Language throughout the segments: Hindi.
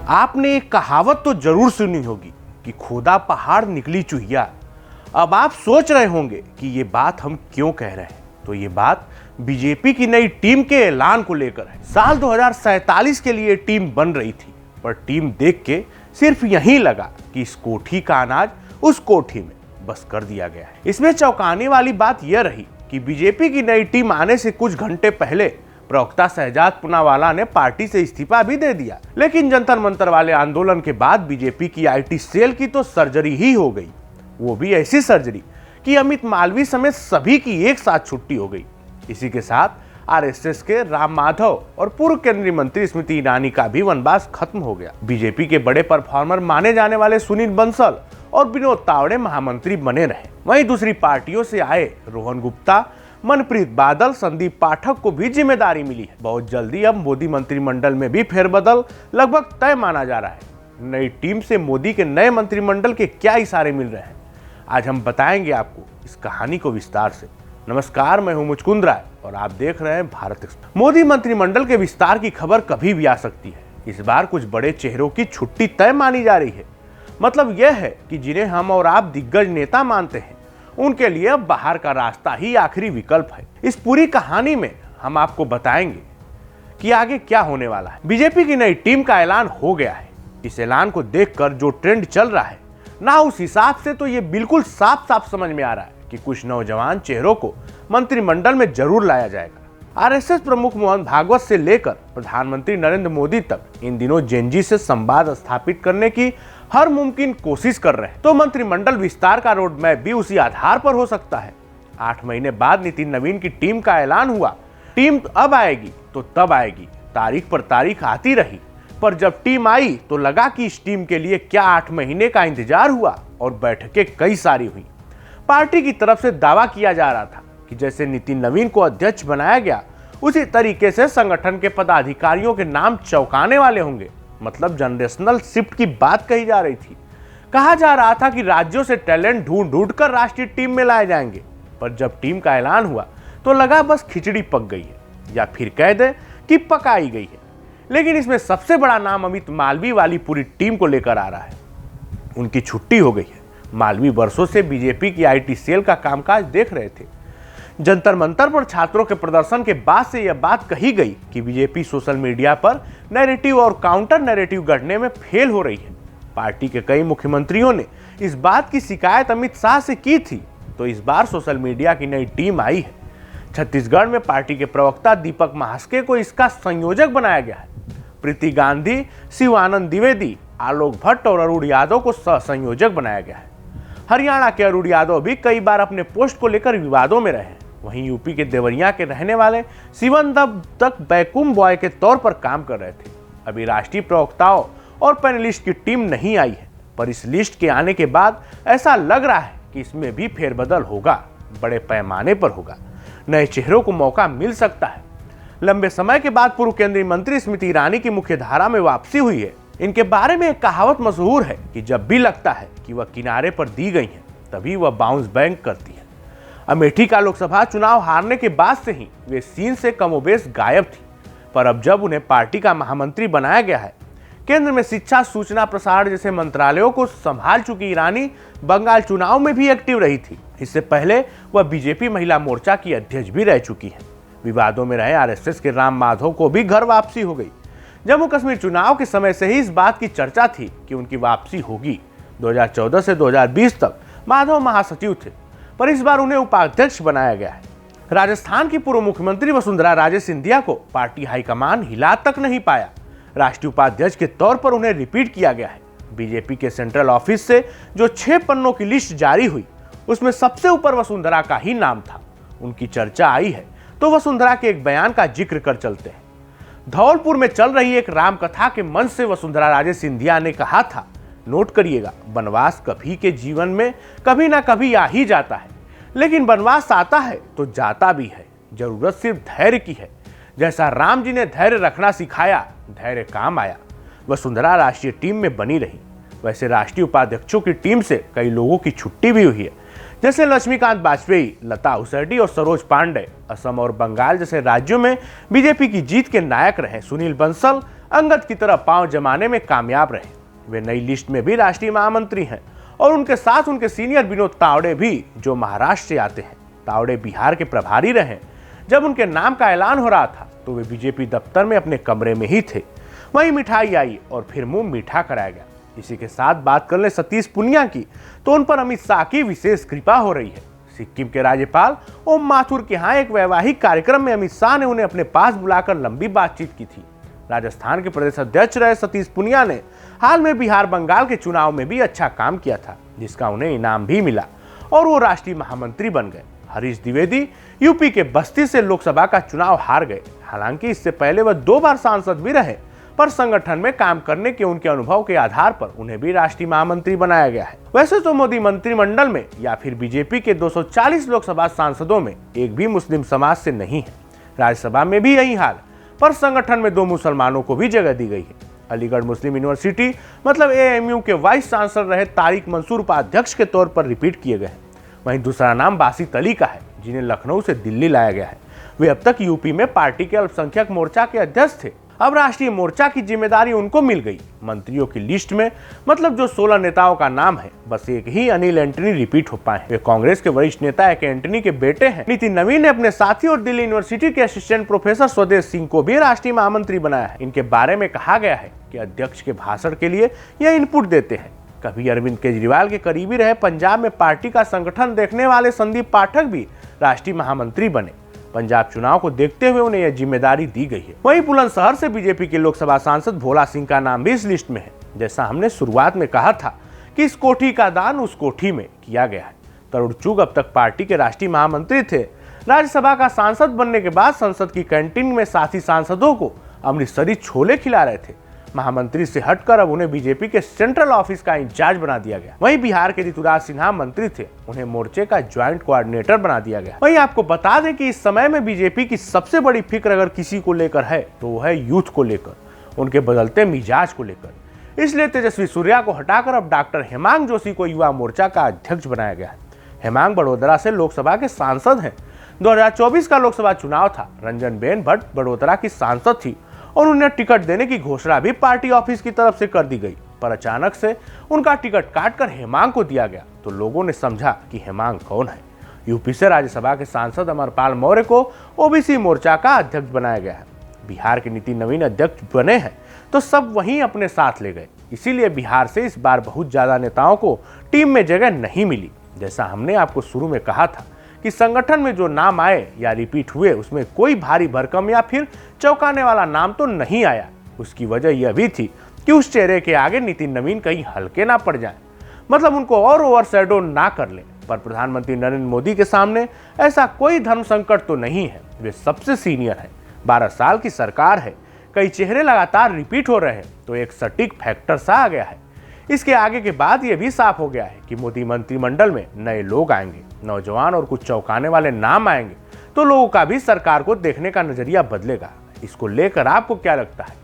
आपने एक कहावत तो जरूर सुनी होगी कि खोदा पहाड़ निकली चुहिया। अब आप सोच रहे होंगे कि ये बात हम क्यों कह रहे हैं। तो ये बात बीजेपी की नई टीम के ऐलान को लेकर है। साल 2047 के लिए टीम बन रही थी, पर टीम देख के सिर्फ यही लगा कि इस कोठी का अनाज उस कोठी में बस कर दिया गया है। इसमें चौंकाने वाली बात यह रही कि बीजेपी की नई टीम आने से कुछ घंटे पहले प्रवक्ता शहजाद पूनावाला ने पार्टी से इस्तीफा भी दे दिया। लेकिन जंतर मंतर वाले आंदोलन के बाद बीजेपी की आईटी सेल की तो सर्जरी ही हो गई, वो भी ऐसी सर्जरी कि अमित मालवीय समेत सभी की एक साथ छुट्टी हो गई। इसी के साथ आरएसएस के राम माधव और पूर्व केंद्रीय मंत्री स्मृति ईरानी का भी वनवास खत्म हो गया। बीजेपी के बड़े परफॉर्मर माने जाने वाले सुनील बंसल और विनोद तावड़े महामंत्री बने रहे। वहीं दूसरी पार्टियों से आए रोहन गुप्ता, मनप्रीत बादल, संदीप पाठक को भी जिम्मेदारी मिली है। बहुत जल्दी अब मोदी मंत्रिमंडल में भी फेरबदल लगभग तय माना जा रहा है। नई टीम से मोदी के नए मंत्रिमंडल के क्या इशारे मिल रहे हैं, आज हम बताएंगे आपको इस कहानी को विस्तार से। नमस्कार, मैं हूं मुचकुंद राय और आप देख रहे हैं भारत एक्सप्रेस। मोदी मंत्रिमंडल के विस्तार की खबर कभी भी आ सकती है। इस बार कुछ बड़े चेहरों की छुट्टी तय मानी जा रही है। मतलब यह है कि जिन्हें हम और आप दिग्गज नेता मानते हैं, उनके लिए अब बाहर का रास्ता ही आखिरी विकल्प है। इस पूरी कहानी में हम आपको बताएंगे कि आगे क्या होने वाला है। बीजेपी की नई टीम का ऐलान हो गया है। इस ऐलान को देखकर जो ट्रेंड चल रहा है ना, उस हिसाब से तो ये बिल्कुल साफ साफ समझ में आ रहा है कि कुछ नौजवान चेहरों को मंत्रिमंडल में जरूर लाया जाएगा। आरएसएस प्रमुख मोहन भागवत से लेकर प्रधानमंत्री नरेंद्र मोदी तक इन दिनों जेनजी से संवाद स्थापित करने की हर मुमकिन कोशिश कर रहे हैं। तो मंत्रिमंडल विस्तार का रोड मैप भी उसी आधार पर हो सकता है। 8 महीने बाद नितिन नवीन की टीम का ऐलान हुआ। टीम अब आएगी तो तब आएगी, तारीख पर तारीख आती रही, पर जब टीम आई तो लगा कि इस टीम के लिए क्या 8 महीने का इंतजार हुआ और बैठकें कई सारी हुई। पार्टी की तरफ से दावा किया जा रहा था कि जैसे नितिन नवीन को अध्यक्ष बनाया गया, उसी तरीके से संगठन के पदाधिकारियों के नाम चौंकाने वाले होंगे। मतलब जनरेशनल शिफ्ट की बात कही जा रही थी। कहा जा रहा था कि राज्यों से टैलेंट ढूंढ ढूंढ कर राष्ट्रीय टीम में लाए जाएंगे, पर जब टीम का ऐलान हुआ तो लगा बस खिचड़ी पक गई है, या फिर कह दे कि पकाई गई है। लेकिन इसमें सबसे बड़ा नाम अमित मालवीय वाली पूरी टीम को लेकर आ रहा है। उनकी छुट्टी हो गई है। मालवीय वर्षों से बीजेपी की आईटी सेल का कामकाज देख रहे थे। जंतर मंतर पर छात्रों के प्रदर्शन के बाद से यह बात कही गई कि बीजेपी सोशल मीडिया पर नैरेटिव और काउंटर नैरेटिव गढ़ने में फेल हो रही है। पार्टी के कई मुख्यमंत्रियों ने इस बात की शिकायत अमित शाह से की थी, तो इस बार सोशल मीडिया की नई टीम आई है। छत्तीसगढ़ में पार्टी के प्रवक्ता दीपक महास्के को इसका संयोजक बनाया गया है। प्रीति गांधी, शिवानंद द्विवेदी, आलोक भट्ट और अरुण यादव को सह संयोजक बनाया गया है। हरियाणा के अरुण यादव भी कई बार अपने पोस्ट को लेकर विवादों में रहे हैं। वहीं यूपी के देवरिया के रहने वाले शिवन दब तक बैकूम बॉय के तौर पर काम कर रहे थे। अभी राष्ट्रीय प्रवक्ताओं और पैनलिस्ट की टीम नहीं आई है, पर इस लिस्ट के आने के बाद ऐसा लग रहा है कि इसमें भी फेरबदल होगा, बड़े पैमाने पर होगा। नए चेहरों को मौका मिल सकता है। लंबे समय के बाद पूर्व केंद्रीय मंत्री स्मृति ईरानी की मुख्य धारा में वापसी हुई है। इनके बारे में एक कहावत मशहूर है कि जब भी लगता है कि वह किनारे पर दी गई है, तभी वह बाउंस बैक करती है। अमेठी का लोकसभा चुनाव हारने के बाद से ही वे सीन से कमोबेश गायब थी, पर अब जब उन्हें पार्टी का महामंत्री बनाया गया है, केंद्र में शिक्षा, सूचना प्रसारण जैसे मंत्रालयों को संभाल चुकी ईरानी बंगाल चुनाव में भी एक्टिव रही थी। इससे पहले वह बीजेपी महिला मोर्चा की अध्यक्ष भी रह चुकी है। विवादों में रहे आरएसएस के राम माधव को भी घर वापसी हो गई। जम्मू कश्मीर चुनाव के समय से ही इस बात की चर्चा थी कि उनकी वापसी होगी। 2014 से 2020 तक माधव महासचिव थे, पर इस बार उन्हें उपाध्यक्ष बनाया गया है। राजस्थान की पूर्व मुख्यमंत्री वसुंधरा राजे सिंधिया को पार्टी हाईकमान हिला तक नहीं पाया। राष्ट्रीय उपाध्यक्ष के तौर पर उन्हें रिपीट किया गया है। बीजेपी के सेंट्रल ऑफिस से जो 6 पन्नों की लिस्ट जारी हुई, उसमें सबसे ऊपर वसुंधरा का ही नाम था। उनकी चर्चा आई है तो वसुंधरा के एक बयान का जिक्र कर चलते हैं। धौलपुर में चल रही एक रामकथा के मंच से वसुंधरा राजे सिंधिया ने कहा था, नोट करिएगा, वनवास कभी के जीवन में कभी ना कभी आ ही जाता है, लेकिन वनवास आता है तो जाता भी है। जरूरत सिर्फ धैर्य की है। जैसा राम जी ने धैर्य रखना सिखाया, धैर्य काम आया। वसुंधरा राष्ट्रीय टीम में बनी रही। वैसे राष्ट्रीय उपाध्यक्षों की टीम से कई लोगों की छुट्टी भी हुई है, जैसे लक्ष्मीकांत वाजपेयी, लता उसेंडी और सरोज पांडे। असम और बंगाल जैसे राज्यों में बीजेपी की जीत के नायक रहे सुनील बंसल अंगद की तरह पांव जमाने में कामयाब रहे। वे नई लिस्ट में भी राष्ट्रीय महामंत्री हैं और उनके साथ उनके सीनियर विनोद तावड़े भी, जो महाराष्ट्र से आते हैं। तावड़े बिहार के प्रभारी रहे। जब उनके नाम का ऐलान हो रहा था तो वे बीजेपी दफ्तर में अपने कमरे में ही थे। वहीं मिठाई आई और फिर मुंह मीठा कराया गया। इसी के साथ बात कर ले सतीश पुनिया की, तो उन पर अमित शाह की विशेष कृपा हो रही है। सिक्किम के राज्यपाल ओम माथुर के यहाँ एक वैवाहिक कार्यक्रम में अमित शाह ने उन्हें अपने पास बुलाकर लंबी बातचीत की थी। राजस्थान के प्रदेश अध्यक्ष रहे सतीश पुनिया ने हाल में बिहार बंगाल के चुनाव में भी अच्छा काम किया था, जिसका उन्हें इनाम भी मिला और वो राष्ट्रीय महामंत्री बन गए। हरीश द्विवेदी यूपी के बस्ती से लोकसभा का चुनाव हार गए। हालांकि इससे पहले वह 2 बार सांसद भी रहे, पर संगठन में काम करने के उनके अनुभव के आधार पर उन्हें भी राष्ट्रीय महामंत्री बनाया गया है। वैसे तो मोदी मंत्रिमंडल में या फिर बीजेपी के 240 लोकसभा सांसदों में एक भी मुस्लिम समाज से नहीं है। राज्यसभा में भी यही हाल, पर संगठन में 2 मुसलमानों को भी जगह दी गई है। अलीगढ़ मुस्लिम यूनिवर्सिटी मतलब AMU के वाइस चांसलर रहे तारिक मंसूर उपाध्यक्ष के तौर पर रिपीट किए गए हैं। वहीं दूसरा नाम बासित अली का है, जिन्हें लखनऊ से दिल्ली लाया गया है। वे अब तक यूपी में पार्टी के अल्पसंख्यक मोर्चा के अध्यक्ष थे। अब राष्ट्रीय मोर्चा की जिम्मेदारी उनको मिल गई। मंत्रियों की लिस्ट में मतलब जो 16 नेताओं का नाम है, बस एक ही अनिल एंटनी रिपीट हो पाए। वे कांग्रेस के वरिष्ठ नेता एक एंटनी के बेटे हैं। नितिन नवीन ने अपने साथी और दिल्ली यूनिवर्सिटी के असिस्टेंट प्रोफेसर स्वदेश सिंह को भी राष्ट्रीय महामंत्री बनाया है। इनके बारे में कहा गया है कि अध्यक्ष के भाषण के लिए यह इनपुट देते हैं। कभी अरविंद केजरीवाल के करीबी रहे पंजाब में पार्टी का संगठन देखने वाले संदीप पाठक भी राष्ट्रीय महामंत्री बने। पंजाब चुनाव को देखते हुए उन्हें यह जिम्मेदारी दी गई है। वहीं बुलंदशहर से बीजेपी के लोकसभा सांसद भोला सिंह का नाम भी इस लिस्ट में है। जैसा हमने शुरुआत में कहा था कि इस कोठी का दान उस कोठी में किया गया है। तरुण चुग अब तक पार्टी के राष्ट्रीय महामंत्री थे। राज्यसभा का सांसद बनने के बाद संसद की कैंटीन में साथी सांसदों को अमृतसरी छोले खिला रहे थे। महामंत्री से हटकर अब उन्हें बीजेपी के सेंट्रल ऑफिस का इंचार्ज बना दिया गया। वहीं बिहार के ऋतुराज सिन्हा मंत्री थे, उन्हें मोर्चे का ज्वाइंट कोऑर्डिनेटर बना दिया गया। वहीं आपको बता दें कि इस समय में बीजेपी की सबसे बड़ी फिक्र अगर किसी को लेकर है तो वो है यूथ को लेकर, उनके बदलते मिजाज को लेकर। इसलिए तेजस्वी सूर्या को हटाकर अब डॉक्टर हेमांग जोशी को युवा मोर्चा का अध्यक्ष बनाया गया है। हेमांग बड़ोदरा से लोकसभा के सांसद हैं। 2024 का लोकसभा चुनाव था। रंजनबेन भट्ट बड़ोदरा की सांसद थी और उन्हें टिकट देने की घोषणा भी पार्टी ऑफिस की तरफ से कर दी गई, पर अचानक से उनका टिकट काटकर हेमांग को दिया गया तो लोगों ने समझा कि हेमांग कौन है। यूपी से राज्यसभा के सांसद अमरपाल मौर्य को ओबीसी मोर्चा का अध्यक्ष बनाया गया है। बिहार के नितिन नवीन अध्यक्ष बने हैं तो सब वहीं अपने साथ ले गए। इसीलिए बिहार से इस बार बहुत ज्यादा नेताओं को टीम में जगह नहीं मिली। जैसा हमने आपको शुरू में कहा था कि संगठन में जो नाम आए या रिपीट हुए उसमें कोई भारी भरकम या फिर चौंकाने वाला नाम तो नहीं आया। उसकी वजह यह भी थी कि उस चेहरे के आगे नितिन नवीन कहीं हल्के ना पड़ जाएं, मतलब उनको और ओवरशैडो ना कर ले। पर प्रधानमंत्री नरेंद्र मोदी के सामने ऐसा कोई धर्म संकट तो नहीं है। वे सबसे सीनियर हैं, 12 साल की सरकार है, कई चेहरे लगातार रिपीट हो रहे हैं, तो एक सटीक फैक्टर सा आ गया है। इसके आगे के बाद यह भी साफ हो गया है कि मोदी मंत्रिमंडल में नए लोग आएंगे, नौजवान और कुछ चौंकाने वाले नाम आएंगे, तो लोगों का भी सरकार को देखने का नजरिया बदलेगा। इसको लेकर आपको क्या लगता है,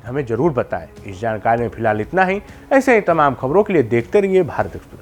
हमें जरूर बताएं। इस जानकारी में फिलहाल इतना ही। ऐसे ही तमाम खबरों के लिए देखते रहिए भारत एक्सप्रेस।